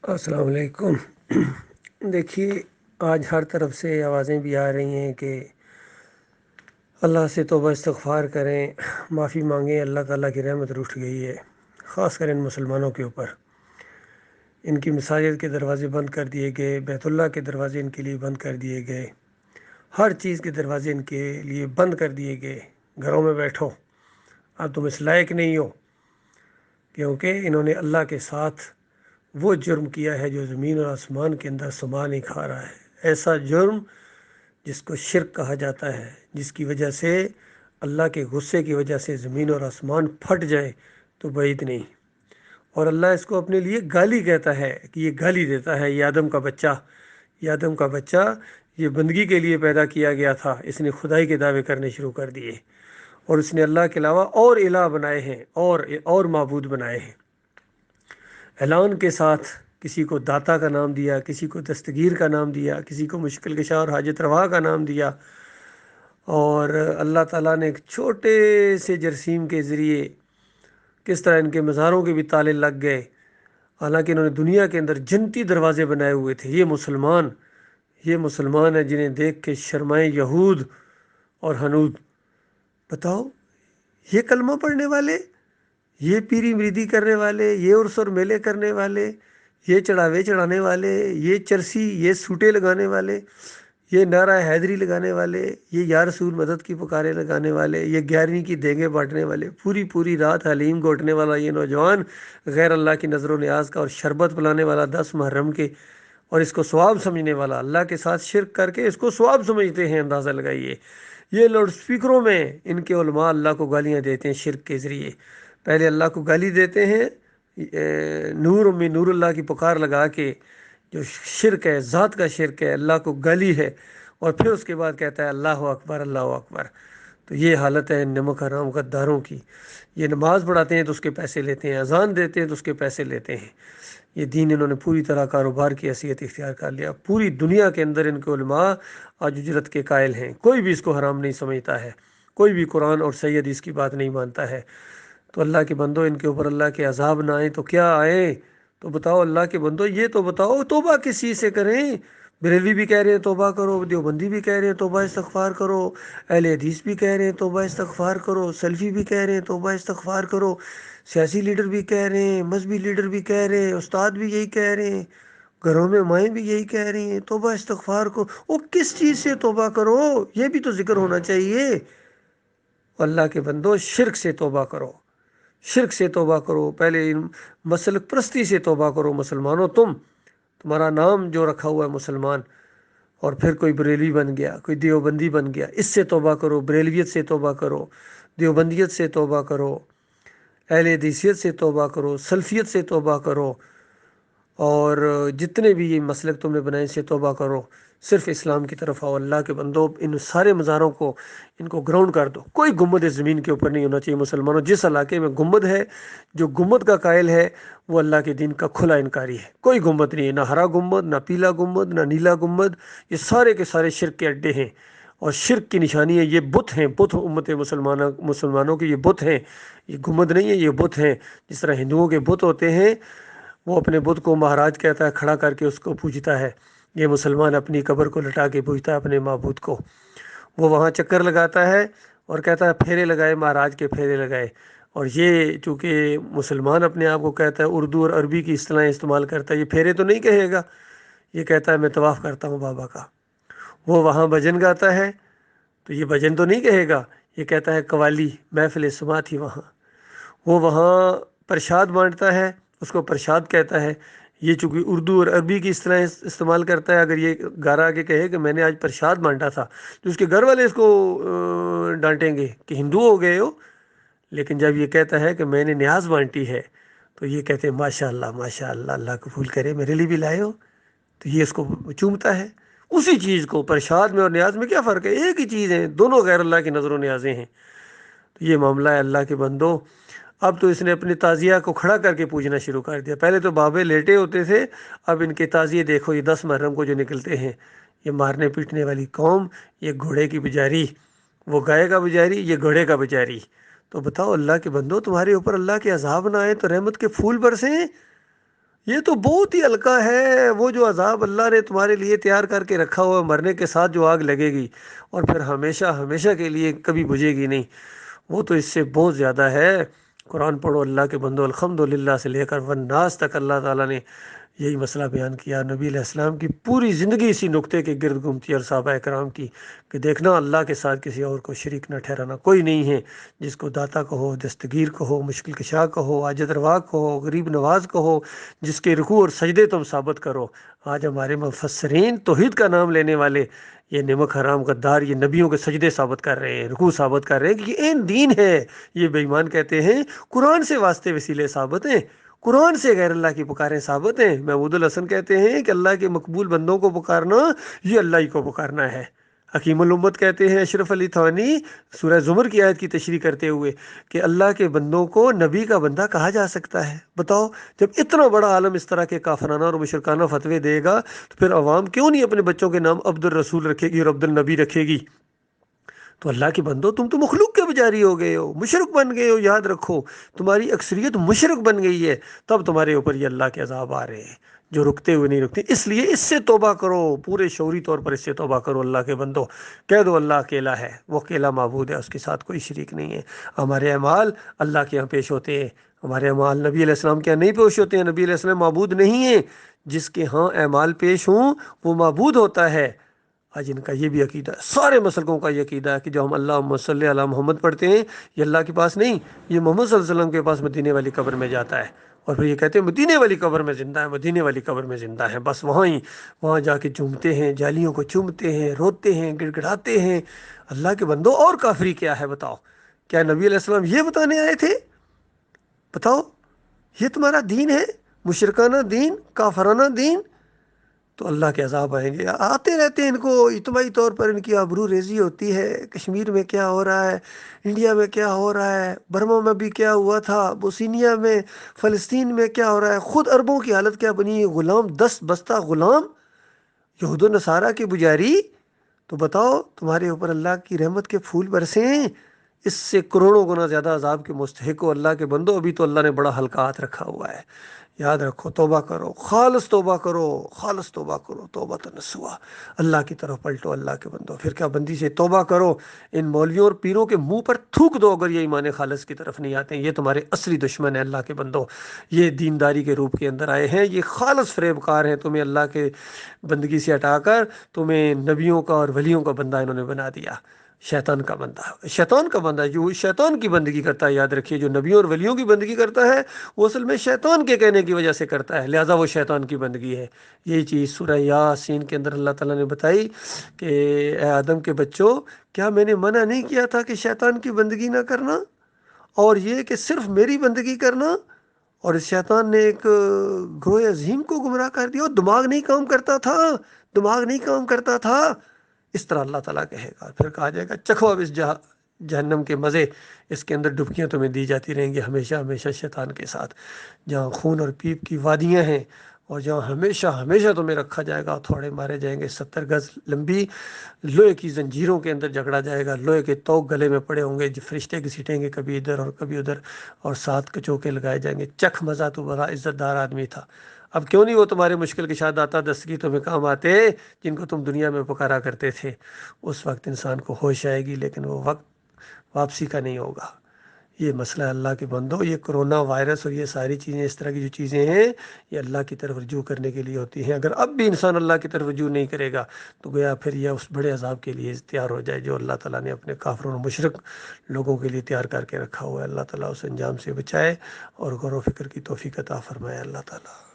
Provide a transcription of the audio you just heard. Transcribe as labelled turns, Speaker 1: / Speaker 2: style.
Speaker 1: السلام علیکم۔ دیکھیے، آج ہر طرف سے آوازیں بھی آ رہی ہیں کہ اللہ سے توبہ استغفار کریں، معافی مانگیں، اللہ تعالیٰ کی رحمت روٹھ گئی ہے، خاص کر ان مسلمانوں کے اوپر۔ ان کی مساجد کے دروازے بند کر دیے گئے، بیت اللہ کے دروازے ان کے لیے بند کر دیے گئے، ہر چیز کے دروازے ان کے لیے بند کر دیے گئے۔ گھروں میں بیٹھو، اب تم اس لائق نہیں ہو، کیونکہ انہوں نے اللہ کے ساتھ وہ جرم کیا ہے جو زمین اور آسمان کے اندر سما نہیں کھا رہا ہے۔ ایسا جرم جس کو شرک کہا جاتا ہے، جس کی وجہ سے اللہ کے غصے کی وجہ سے زمین اور آسمان پھٹ جائے تو بعید نہیں۔ اور اللہ اس کو اپنے لیے گالی کہتا ہے کہ یہ گالی دیتا ہے، یہ آدم کا بچہ، یہ آدم کا بچہ یہ بندگی کے لیے پیدا کیا گیا تھا، اس نے خدائی کے دعوے کرنے شروع کر دیے اور اس نے اللہ کے علاوہ اور الہ بنائے ہیں اور معبود بنائے ہیں۔ اعلان کے ساتھ کسی کو داتا کا نام دیا، کسی کو دستگیر کا نام دیا، کسی کو مشکل کشا اور حاجت روا کا نام دیا، اور اللہ تعالیٰ نے ایک چھوٹے سے جرثیم کے ذریعے کس طرح ان کے مزاروں کے بھی تالے لگ گئے، حالانکہ انہوں نے دنیا کے اندر جنتی دروازے بنائے ہوئے تھے۔ یہ مسلمان ہیں جنہیں دیکھ کے شرمائے یہود اور ہنود۔ بتاؤ، یہ کلمہ پڑھنے والے، یہ پیری مریدی کرنے والے، یہ عرس اور میلے کرنے والے، یہ چڑھاوے چڑھانے والے، یہ چرسی، یہ سوٹے لگانے والے، یہ نعرہ حیدری لگانے والے، یہ یا رسول مدد کی پکارے لگانے والے، یہ 11ویں کی دینگیں بانٹنے والے، پوری پوری رات حلیم گھوٹنے والا یہ نوجوان، غیر اللہ کی نظر و نیاز کا اور شربت پلانے والا 10 محرم کے، اور اس کو ثواب سمجھنے والا، اللہ کے ساتھ شرک کر کے اس کو ثواب سمجھتے ہیں۔ اندازہ لگائیے، یہ لاؤڈ سپیکروں میں ان کے علماء اللہ کو گالیاں دیتے ہیں شرک کے ذریعے۔ پہلے اللہ کو گالی دیتے ہیں نور میں نور اللہ کی پکار لگا کے، جو شرک ہے، ذات کا شرک ہے، اللہ کو گالی ہے، اور پھر اس کے بعد کہتا ہے اللہ اکبر اللہ اکبر۔ تو یہ حالت ہے نمک حرام غداروں کی۔ یہ نماز پڑھاتے ہیں تو اس کے پیسے لیتے ہیں، اذان دیتے ہیں تو اس کے پیسے لیتے ہیں۔ یہ دین انہوں نے پوری طرح کاروبار کی حیثیت اختیار کر لیا۔ پوری دنیا کے اندر ان کے علماء آج اجرت کے قائل ہیں، کوئی بھی اس کو حرام نہیں سمجھتا ہے، کوئی بھی قرآن اور صحیح حدیث کی بات نہیں مانتا ہے۔ تو اللہ کے بندو، ان کے اوپر اللہ کے عذاب نہ آئیں تو کیا آئیں؟ تو بتاؤ اللہ کے بندو، یہ تو بتاؤ توبہ کس چیز سے کریں؟ بریلوی بھی کہہ رہے ہیں توبہ کرو، دیوبندی بھی کہہ رہے ہیں توبہ استغفار کرو، اہل حدیث بھی کہہ رہے ہیں توبہ استغفار کرو، سلفی بھی کہہ رہے ہیں توبہ استغفار کرو، سیاسی لیڈر بھی کہہ رہے ہیں، مذہبی لیڈر بھی کہہ رہے ہیں، استاد بھی یہی کہہ رہے ہیں، گھروں میں مائیں بھی یہی کہہ رہی ہیں توبہ استغفار کرو۔ وہ کس چیز سے توبہ کرو؟ یہ بھی تو ذکر ہونا چاہیے۔ اللہ کے بندو، شرک سے توبہ کرو، شرک سے توبہ کرو، پہلے مسلک پرستی سے توبہ کرو۔ مسلمانوں، تمہارا نام جو رکھا ہوا ہے مسلمان، اور پھر کوئی بریلوی بن گیا، کوئی دیوبندی بن گیا، اس سے توبہ کرو، بریلویت سے توبہ کرو، دیوبندیت سے توبہ کرو، اہل حدیثیت سے توبہ کرو، سلفیت سے توبہ کرو، اور جتنے بھی یہ مسلک تم نے بنائے سے توبہ کرو۔ صرف اسلام کی طرف آؤ۔ اللہ کے بندو، ان سارے مزاروں کو، ان کو گراؤنڈ کر دو۔ کوئی گنبد اس زمین کے اوپر نہیں ہونا چاہیے مسلمانوں۔ جس علاقے میں گنبد ہے، جو گنبد کا قائل ہے، وہ اللہ کے دین کا کھلا انکاری ہے۔ کوئی گنبد نہیں ہے، نہ ہرا گنبد، نہ پیلا گنبد، نہ نیلا گنبد، یہ سارے کے سارے شرک کے اڈے ہیں، اور شرک کی نشانی ہے۔ یہ بت ہیں، بت امت مسلمانوں کے یہ بت ہیں، یہ گنبد نہیں ہے، یہ بت ہیں۔ جس طرح ہندوؤں کے بت ہوتے ہیں، وہ اپنے بت کو مہاراج کہتا ہے، کھڑا کر کے اس کو پوجتا ہے۔ یہ مسلمان اپنی قبر کو لٹا کے پوجتا ہے اپنے معبود کو۔ وہ وہاں چکر لگاتا ہے اور کہتا ہے پھیرے لگائے، مہاراج کے پھیرے لگائے۔ اور یہ چونکہ مسلمان اپنے آپ کو کہتا ہے، اردو اور عربی کی اصطلاحیں استعمال کرتا ہے، یہ پھیرے تو نہیں کہے گا، یہ کہتا ہے میں طواف کرتا ہوں بابا کا۔ وہ وہاں بھجن گاتا ہے تو یہ بھجن تو نہیں کہے گا، یہ کہتا ہے قوالی، محفل سما تھی وہاں۔ وہ وہاں پرشاد بانٹتا ہے، اس کو پرشاد کہتا ہے۔ یہ چونکہ اردو اور عربی کی اصطلاح استعمال کرتا ہے، اگر یہ گھر آ کے کہے کہ میں نے آج پرشاد بانٹا تھا تو اس کے گھر والے اس کو ڈانٹیں گے کہ ہندو ہو گئے ہو۔ لیکن جب یہ کہتا ہے کہ میں نے نیاز بانٹی ہے تو یہ کہتے ہیں ماشاء اللہ ماشاء اللہ، اللہ قبول کرے، میرے لیے بھی لائے ہو۔ تو یہ اس کو چومتا ہے۔ اسی چیز کو پرشاد میں اور نیاز میں کیا فرق ہے؟ ایک ہی چیز ہے، دونوں غیر اللہ کی نظر و نیازیں ہیں۔ تو یہ معاملہ ہے اللہ کے بندو۔ اب تو اس نے اپنے تازیہ کو کھڑا کر کے پوجنا شروع کر دیا۔ پہلے تو بابے لیٹے ہوتے تھے، اب ان کے تازیے دیکھو، یہ 10 محرم کو جو نکلتے ہیں، یہ مارنے پیٹنے والی قوم، یہ گھوڑے کی بجاری، وہ گائے کا بجاری، یہ گھوڑے کا بجاری۔ تو بتاؤ اللہ کے بندو، تمہارے اوپر اللہ کے عذاب نہ آئے تو رحمت کے پھول برسیں؟ یہ تو بہت ہی ہلکا ہے، وہ جو عذاب اللہ نے تمہارے لیے تیار کر کے رکھا ہوا ہے، مرنے کے ساتھ جو آگ لگے گی اور پھر ہمیشہ ہمیشہ کے لیے کبھی بجھے گی نہیں، وہ تو اس سے بہت زیادہ ہے۔ قرآن پڑھو اللہ کے بندو، الحمدللہ سے لے کر والناس تک اللہ تعالیٰ نے یہی مسئلہ بیان کیا۔ نبی علیہ السلام کی پوری زندگی اسی نقطے کے گرد گھومتی ہے، اور صحابہ کرام کی، کہ دیکھنا اللہ کے ساتھ کسی اور کو شریک نہ ٹھہرانا۔ کوئی نہیں ہے جس کو داتا کہو، دستگیر کہو، مشکل کشا کہو، حاجت روا کہو، غریب نواز کہو، جس کے رکوع اور سجدے تم ثابت کرو۔ آج ہمارے مفسرین توحید کا نام لینے والے یہ نمک حرام غدار یہ نبیوں کے سجدے ثابت کر رہے ہیں، رکوع ثابت کر رہے ہیں کہ یہ عین دین ہے۔ یہ بے ایمان کہتے ہیں قرآن سے واسطے وسیلے ثابت ہیں، قرآن سے غیر اللہ کی پکاریں ثابت ہیں۔ محمود الحسن کہتے ہیں کہ اللہ کے مقبول بندوں کو پکارنا یہ اللہ ہی کو پکارنا ہے۔ حکیم الامت کہتے ہیں اشرف علی تھانی سورہ زمر کی آیت کی تشریح کرتے ہوئے کہ اللہ کے بندوں کو نبی کا بندہ کہا جا سکتا ہے۔ بتاؤ، جب اتنا بڑا عالم اس طرح کے کافرانہ اور مشرکانہ فتوے دے گا تو پھر عوام کیوں نہیں اپنے بچوں کے نام عبد الرسول رکھے گی اور عبد النبی رکھے گی؟ تو اللہ کے بندو، تم تو مخلوق کے پجاری ہو گئے ہو، مشرک بن گئے ہو۔ یاد رکھو، تمہاری اکثریت مشرک بن گئی ہے، تب تمہارے اوپر یہ اللہ کے عذاب آ رہے ہیں جو رکتے ہوئے نہیں رکتے۔ اس لیے اس سے توبہ کرو، پورے شعوری طور پر اس سے توبہ کرو۔ اللہ کے بندو، کہہ دو اللہ اکیلا ہے، وہ اکیلا معبود ہے، اس کے ساتھ کوئی شریک نہیں ہے۔ ہمارے اعمال اللہ کے یہاں پیش ہوتے ہیں، ہمارے اعمال نبی علیہ السلام کے یہاں نہیں پیش ہوتے ہیں۔ نبی علیہ السلام معبود نہیں ہے، جس کے ہاں اعمال پیش ہوں وہ معبود ہوتا ہے۔ آج ان کا یہ بھی عقیدہ ہے، سارے مسلکوں کا یہ عقیدہ ہے کہ جو ہم اللہم صلی علی محمد پڑھتے ہیں یہ اللہ کے پاس نہیں، یہ محمد صلی اللہ علیہ وسلم کے پاس مدینے والی قبر میں جاتا ہے، اور پھر یہ کہتے ہیں مدینے والی قبر میں زندہ ہے، مدینے والی قبر میں زندہ ہے۔ بس وہاں جا کے چومتے ہیں، جالیوں کو چومتے ہیں، روتے ہیں، گڑ گڑاتے ہیں۔ اللہ کے بندو، اور کافری کیا ہے بتاؤ؟ کیا نبی علیہ السلام یہ بتانے آئے تھے؟ بتاؤ، یہ تمہارا دین ہے؟ مشرکانہ دین، کافرانہ دین؟ تو اللہ کے عذاب آئیں گے، آتے رہتے ہیں۔ ان کو اجتماعی طور پر ان کی آبرو ریزی ہوتی ہے، کشمیر میں کیا ہو رہا ہے، انڈیا میں کیا ہو رہا ہے، برما میں بھی کیا ہوا تھا، بوسینیا میں، فلسطین میں کیا ہو رہا ہے۔ خود عربوں کی حالت کیا بنی ہے، غلام، 10 بستہ غلام، یہود و نصارہ کی پجاری۔ تو بتاؤ، تمہارے اوپر اللہ کی رحمت کے پھول برسے ہیں، اس سے کروڑوں گنا زیادہ عذاب کے مستحق ہو اللہ کے بندو۔ ابھی تو اللہ نے بڑا ہلکا ہاتھ رکھا ہوا ہے۔ یاد رکھو، توبہ کرو، خالص توبہ کرو، خالص توبہ کرو، توبہ نصوحا، اللہ کی طرف پلٹو اللہ کے بندو، پھر کیا بندی سے توبہ کرو۔ ان مولویوں اور پیروں کے منہ پر تھوک دو اگر یہ ایمان خالص کی طرف نہیں آتے ہیں۔ یہ تمہارے اصلی دشمن ہیں اللہ کے بندو، یہ دینداری کے روپ کے اندر آئے ہیں، یہ خالص فریب کار ہیں، تمہیں اللہ کے بندگی سے ہٹا کر تمہیں نبیوں کا اور ولیوں کا بندہ انہوں نے بنا دیا۔ شیطان کا بندہ، شیطان کا بندہ جو شیطان کی بندگی کرتا ہے۔ یاد رکھیے، جو نبیوں اور ولیوں کی بندگی کرتا ہے وہ اصل میں شیطان کے کہنے کی وجہ سے کرتا ہے، لہٰذا وہ شیطان کی بندگی ہے۔ یہی چیز سورہ یاسین کے اندر اللہ تعالیٰ نے بتائی کہ اے آدم کے بچوں، کیا میں نے منع نہیں کیا تھا کہ شیطان کی بندگی نہ کرنا، اور یہ کہ صرف میری بندگی کرنا؟ اور اس شیطان نے ایک گروہ عظیم کو گمراہ کر دیا، اور دماغ نہیں کام کرتا تھا، دماغ نہیں کام کرتا تھا۔ اس طرح اللہ تعالیٰ کہے گا، پھر کہا جائے گا چکھو اب اس جہنم کے مزے، اس کے اندر ڈبکیاں تمہیں دی جاتی رہیں گی ہمیشہ ہمیشہ شیطان کے ساتھ، جہاں خون اور پیپ کی وادیاں ہیں، اور جہاں ہمیشہ ہمیشہ تمہیں رکھا جائے گا، تھوڑے مارے جائیں گے 70 گز لمبی لوہے کی زنجیروں کے اندر جکڑا جائے گا، لوہے کے توق گلے میں پڑے ہوں گے، جو فرشتے گھسیٹیں گے کبھی ادھر اور کبھی ادھر، اور 7 کچوکے لگائے جائیں گے۔ چکھ مزہ، تو بڑا عزت دار آدمی تھا، اب کیوں نہیں وہ تمہارے مشکل کشا داتا دستگیر تمہیں کام آتے جن کو تم دنیا میں پکارا کرتے تھے؟ اس وقت انسان کو ہوش آئے گی، لیکن وہ وقت واپسی کا نہیں ہوگا۔ یہ مسئلہ ہے اللہ کے بندو، یہ کرونا وائرس اور یہ ساری چیزیں، اس طرح کی جو چیزیں ہیں، یہ اللہ کی طرف رجوع کرنے کے لیے ہوتی ہیں۔ اگر اب بھی انسان اللہ کی طرف رجوع نہیں کرے گا تو گویا پھر یہ اس بڑے عذاب کے لیے تیار ہو جائے جو اللہ تعالیٰ نے اپنے کافروں اور مشرک لوگوں کے لیے تیار کر کے رکھا ہوا ہے۔ اللہ تعالیٰ اس انجام سے بچائے اور غور و فکر کی توفیق عطا فرمائے اللہ تعالیٰ۔